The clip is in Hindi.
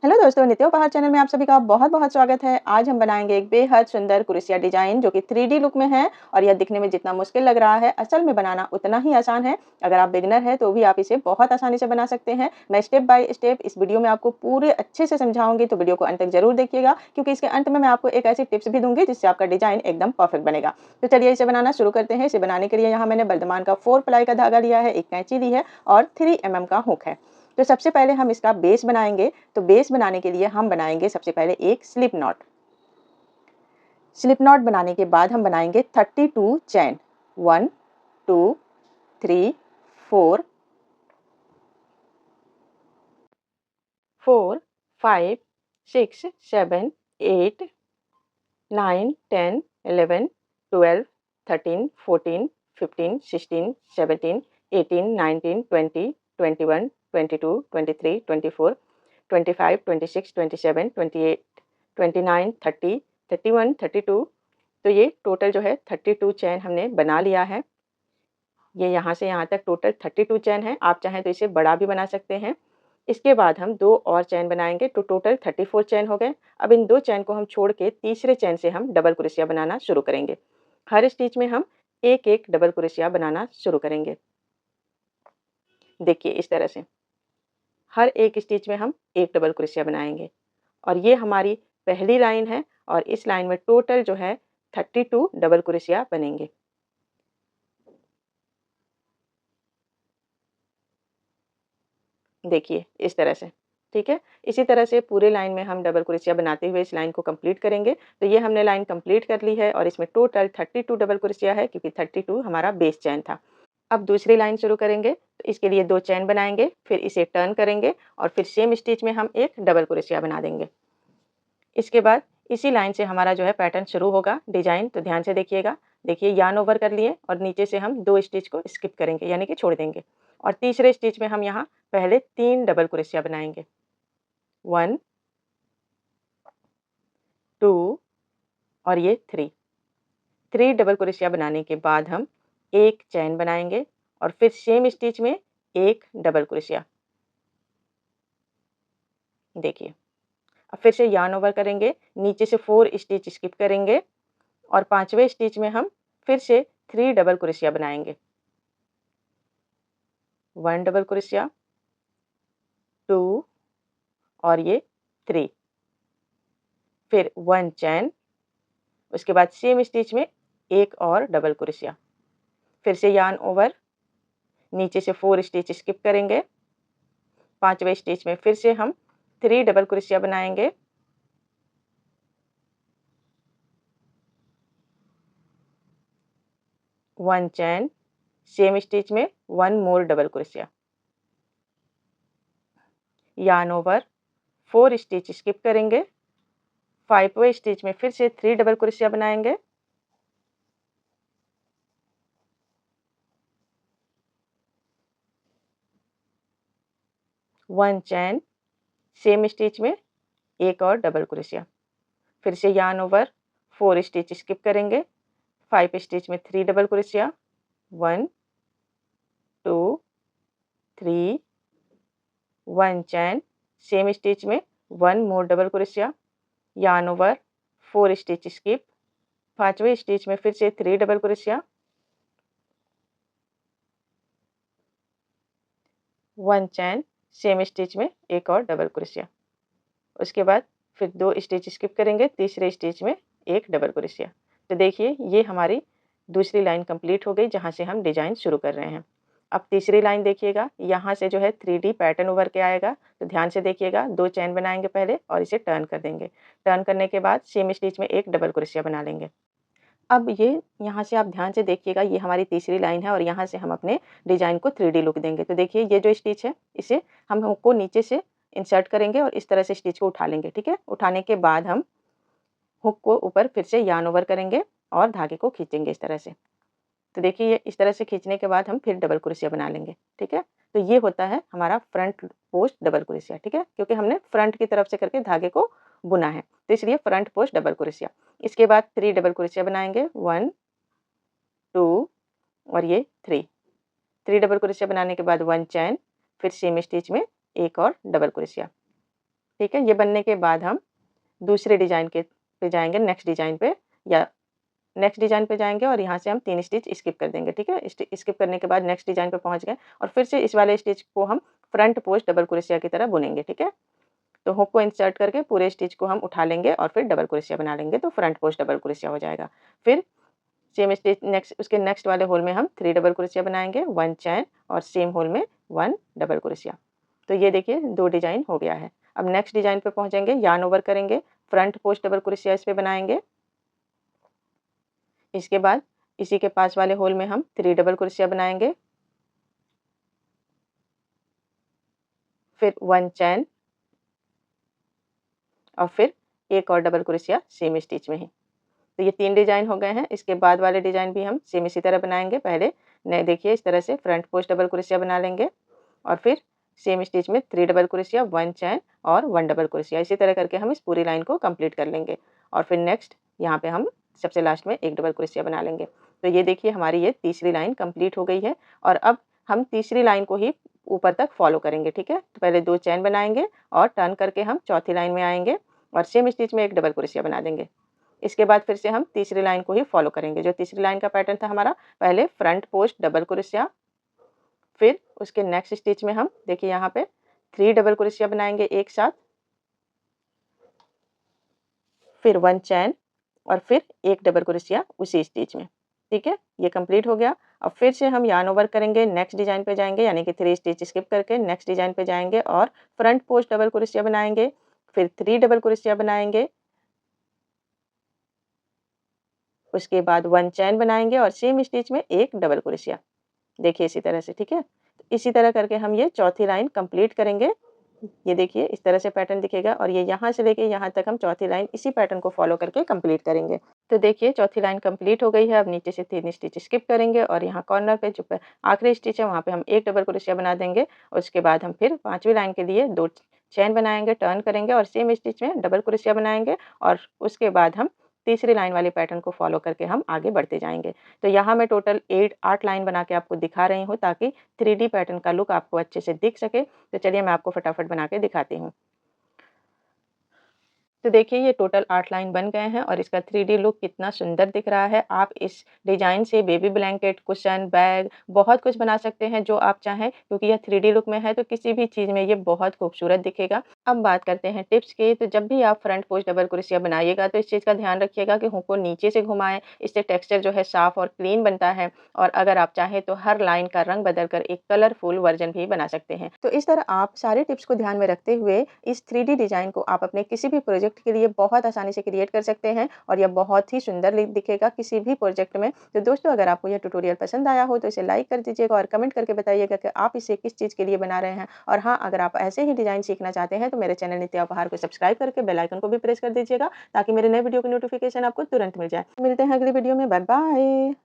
हेलो दोस्तों, नित्य उपहार चैनल में आप सभी का बहुत-बहुत स्वागत है। आज हम बनाएँगे एक बेहद सुंदर क्रोशिया डिज़ाइन जो कि 3D लुक में है और यह दिखने में जितना मुश्किल लग रहा है, असल में बनाना उतना ही आसान है। अगर आप बिगिनर हैं तो भी आप इसे बहुत आसानी से बना सकते हैं। मैं स्टेप बाय स्टेप इस वीडियो में आपको पूरे अच्छे से समझाऊँगी, तो वीडियो को अंत तक ज़रूर देखिएगा क्योंकि इसके अंत में मैं आपको एक ऐसी टिप्स भी दूँगी जिससे आपका डिज़ाइन एकदम परफेक्ट बनेगा। तो चलिए इसे बनाना शुरू करते हैं। इसे बनाने के लिए यहाँ मैंने वर्धमान का 4 प्लाई का धागा लिया है, एक कैंची ली है और 3 mm का हुक है। तो सबसे पहले हम इसका बेस बनाएँगे। तो बेस बनाने के लिए हम बनाएँगे सबसे पहले एक स्लिप नॉट। स्लिप नॉट बनाने के बाद हम बनाएँगे 32 चैन। 1 2 3 4 4 5 6 7 8 9 10 11 12 13 14 15 16 17 18 19 20 21 22 23 24 25 26 27 28 29 30 31 32। तो ये टोटल जो है 32 चैन हमने बना लिया है। ये यहाँ से यहाँ तक टोटल 32 चैन है। आप चाहें तो इसे बड़ा भी बना सकते हैं। इसके बाद हम 2 और चैन बनाएँगे तो टोटल 34 चैन हो गए। अब इन 2 चैन को हम छोड़ के तीसरे चैन से हम डबल क्रोशिया बनाना शुरू करेंगे। हर स्टिच में हम एक-एक डबल क्रोशिया बनाना शुरू करेंगे। देखिए इस तरह से। हर एक स्टिच में हम एक डबल क्रोशिया बनाएँगे और ये हमारी पहली लाइन है और इस लाइन में टोटल जो है 32 डबल क्रोशिया बनेंगे। देखिए इस तरह से, ठीक है? इसी तरह से पूरे लाइन में हम डबल क्रोशिया बनाते हुए इस लाइन को कंप्लीट करेंगे। तो ये हमने लाइन कंप्लीट कर ली है और इसमें टोटल 32 डबल क्रोशिया है क्योंकि 32 हमारा बेस चैन था। अब दूसरी लाइन शुरू करेंगे, तो इसके लिए 2 चैन बनाएँगे, फिर इसे टर्न करेंगे और फिर सेम स्टिच में हम एक डबल क्रोशिया बना देंगे। इसके बाद इसी लाइन से हमारा जो है पैटर्न शुरू होगा डिज़ाइन, तो ध्यान से देखिएगा। देखिए यार्न ओवर कर लिए और नीचे से हम 2 स्टिच को स्किप करेंगे यानी कि छोड़ देंगे और तीसरे स्टिच में हम यहाँ पहले 3 डबल क्रोशिया बनाएँगे। 1 2 और ये 3 डबल क्रोशिया बनाने के बाद हम एक चैन बनाएँगे और फिर सेम स्टिच में एक डबल क्रोशिया। देखिए, अब फिर से यार्न ओवर करेंगे, नीचे से 4 स्टिच स्किप करेंगे और 5वें स्टिच में हम फिर से 3 डबल क्रोशिया बनाएँगे। 1 डबल क्रोशिया, 2 और ये 3, फिर 1 चैन, उसके बाद सेम स्टिच में एक और डबल क्रोशिया। फिर से यार्न ओवर, नीचे से 4 स्टिच स्किप करेंगे, 5वें स्टिच में फिर से हम 3 डबल क्रोशिया बनाएँगे। 1 चैन, सेम स्टिच में 1 more double crochet. Yarn over, 4 stitch skip करेंगे, 5वें स्टिच में फिर से 3 डबल क्रोशिया बनाएँगे। 1 चैन, सेम स्टिच में एक और डबल क्रोशिया। फिर से यार्न ओवर, 4 स्टिच स्किप करेंगे, 5 स्टिच में 3 double crochet, 1 2 3, 1 chain, same stitch में 1 more double crochet, yarn over, 4 stitch skip, 5वें स्टिच में फिर से 3 double crochet, 1 chain, same stitch में एक और डबल क्रोशिया। उसके बाद फिर 2 स्टिच स्किप करेंगे, तीसरे स्टिच में एक डबल क्रोशिया। तो देखिए ये हमारी दूसरी लाइन कंप्लीट हो गई जहाँ से हम डिज़ाइन शुरू कर रहे हैं। अब तीसरी लाइन देखिएगा, यहाँ से जो है 3D पैटर्न उभर के आएगा, तो ध्यान से देखिएगा। 2 चैन बनाएँगे पहले और इसे टर्न कर देंगे। टर्न करने के बाद सेम स्टिच में एक डबल क्रोशिया बना लेंगे। अब ये यहाँ से आप ध्यान से देखिएगा, ये हमारी तीसरी लाइन है और यहाँ से हम अपने डिज़ाइन को 3D लुक देंगे। तो देखिए ये जो स्टिच है, इसे हम हुक को नीचे से इंसर्ट करेंगे और इस तरह से स्टिच को उठा लेंगे, ठीक है? उठाने के बाद हम हुक को ऊपर फिर से यार्न ओवर करेंगे और धागे को खींचेंगे इस तरह से। तो देखिए ये इस तरह से खींचने के बाद हम फिर डबल क्रोशिया बना लेंगे, ठीक है? तो ये होता है हमारा फ्रंट पोस्ट डबल क्रोशिया, ठीक है? क्योंकि हमने फ्रंट की तरफ से करके धागे को बुना है, तो इसलिए फ्रंट पोस्ट डबल क्रोशिया। इसके बाद 3 डबल क्रोशिया बनाएँगे, 1 2 और ये 3 डबल क्रोशिया बनाने के बाद 1 चैन, फिर सेम स्टिच में एक और डबल क्रोशिया। ठीक है। ये बनने के बाद हम दूसरे डिज़ाइन पे जाएँगे, नेक्स्ट डिज़ाइन पे या नेक्स्ट डिज़ाइन पे जाएँगे और यहाँ से हम 3 स्टिच स्किप कर देंगे, ठीक है। स्किप करने के बाद नेक्स्ट डिज़ाइन पे पहुँच गए और फिर से इस वाले स्टिच को हम फ्रंट पोस्ट डबल क्रोशिया की तरह बुनेंगे, ठीक है। तो हुक को इंसर्ट करके पूरे स्टिच को हम उठा लेंगे और फिर डबल क्रोशिया बना लेंगे, तो फ्रंट पोस्ट डबल क्रोशिया हो जाएगा। फिर सेम स्टिच उसके नेक्स्ट वाले होल में हम 3 डबल क्रोशिया बनाएँगे, 1 चैन और सेम होल में 1 डबल क्रोशिया। तो ये देखिए 2 डिज़ाइन हो गया है। अब नेक्स्ट डिज़ाइन पे पहुँचेंगे, यार्न ओवर करेंगे, फ्रंट पोस्ट डबल क्रोशिया इस पे बनाएँगे। इसके बाद इसी के पास वाले होल में हम 3 डबल क्रोशिया बनाएँगे। फिर 1 चैन और फिर एक और डबल क्रोशिया सेम स्टिच में ही। तो ये 3 डिज़ाइन हो गए हैं। इसके बाद वाले डिज़ाइन भी हम सेम इसी तरह बनाएँगे। पहले न देखिए इस तरह से फ्रंट पोस्ट डबल क्रोशिया बना लेंगे और फिर सेम स्टिच में 3 डबल क्रोशिया, 1 चैन और 1 डबल क्रोशिया। इसी तरह करके हम इस पूरी लाइन को कंप्लीट कर लेंगे और फिर नेक्स्ट यहाँ पे हम सबसे लास्ट में 1 डबल क्रोशिया बना लेंगे। तो ये देखिए हमारी ये तीसरी लाइन कंप्लीट हो गई है और अब हम तीसरी लाइन को ही ऊपर तक फॉलो करेंगे, ठीक है। तो पहले 2 चैन बनाएँगे और टर्न करके हम चौथी लाइन में आएँगे और सेम स्टिच में 1 डबल क्रोशिया बना देंगे। इसके बाद फिर से हम तीसरी लाइन को ही फॉलो करेंगे। जो तीसरी लाइन का पैटर्न था हमारा, पहले फ्रंट पोस्ट डबल क्रोशिया, फिर उसके नेक्स्ट स्टिच में हम देखिए यहाँ पे 3 डबल क्रोशिया बनाएँगे एक साथ, फिर 1 चैन और फिर 1 डबल क्रोशिया उसी स्टिच में, ठीक है। ये कंप्लीट हो गया। अब फिर से हम यार्न ओवर करेंगे, नेक्स्ट डिज़ाइन पे जाएँगे, यानी कि 3 स्टिच स्किप करके नेक्स्ट डिज़ाइन पे जाएँगे और फ्रंट पोस्ट डबल क्रोशिया बनाएँगे, फिर 3 डबल क्रोशिया बनाएँगे, उसके बाद 1 चैन बनाएँगे और सेम स्टिच में 1 डबल क्रोशिया। देखिए इसी तरह से, ठीक है। तो इसी तरह करके हम ये चौथी लाइन कंप्लीट करेंगे। ये देखिए इस तरह से पैटर्न दिखेगा और ये यहाँ से लेके यहाँ तक हम चौथी लाइन इसी पैटर्न को फॉलो करके कंप्लीट करेंगे। तो देखिए चौथी लाइन कंप्लीट हो गई है। अब नीचे से 3 स्टिच स्किप करेंगे और यहाँ कॉर्नर पे जो आखिरी स्टिच है वहाँ पे हम 1 डबल क्रोशिया बना देंगे। उसके बाद हम फिर 5वीं लाइन के लिए 2 चैन बनाएँगे, टर्न करेंगे और सेम स्टिच में डबल क्रोशिया बनाएँगे और उसके बाद हम तीसरी लाइन वाले पैटर्न को फॉलो करके हम आगे बढ़ते जाएँगे। तो यहाँ मैं टोटल 8 लाइन बना के आपको दिखा रही हूँ ताकि 3D पैटर्न का लुक आपको अच्छे से दिख सके। तो चलिए मैं आपको फटाफट बना के दिखाती हूँ। तो देखिए ये टोटल 8 लाइन बन गए हैं और इसका 3D लुक कितना सुंदर दिख रहा है। आप इस डिज़ाइन से बेबी ब्लैंकेट, कुशन, बैग बहुत कुछ बना सकते हैं जो आप चाहें, क्योंकि यह 3D लुक में है तो किसी भी चीज़ में ये बहुत खूबसूरत दिखेगा। अब बात करते हैं टिप्स की। तो जब भी आप फ्रंट पोस्ट डबल क्रोशिया बनाइएगा तो इस चीज़ का ध्यान रखिएगा कि हुक को नीचे से घुमाएँ, इससे टेक्सचर जो है साफ और क्लीन बनता है और अगर आप चाहें तो हर लाइन का रंग बदल कर एक कलरफुल वर्ज़न भी बना सकते हैं। तो इस तरह आप सारे टिप्स को ध्यान में रखते हुए इस 3D डिज़ाइन को आप अपने किसी भी प्रोजेक्ट के लिए बहुत आसानी से क्रिएट कर सकते हैं और यह बहुत ही सुंदर दिखेगा किसी भी प्रोजेक्ट में। तो दोस्तों अगर आपको यह ट्यूटोरियल पसंद आया हो तो इसे लाइक कर दीजिएगा और कमेंट करके बताइएगा कि आप इसे किस चीज़ के लिए बना रहे हैं। और हाँ, अगर आप ऐसे ही डिज़ाइन सीखना चाहते हैं तो मेरे चैनल नित्या उपहार को सब्सक्राइब करके बेल आइकन को भी प्रेस कर दीजिएगा ताकि मेरे नए वीडियो की नोटिफिकेशन आपको तुरंत मिल जाए। मिलते हैं अगली वीडियो में। Bye bye.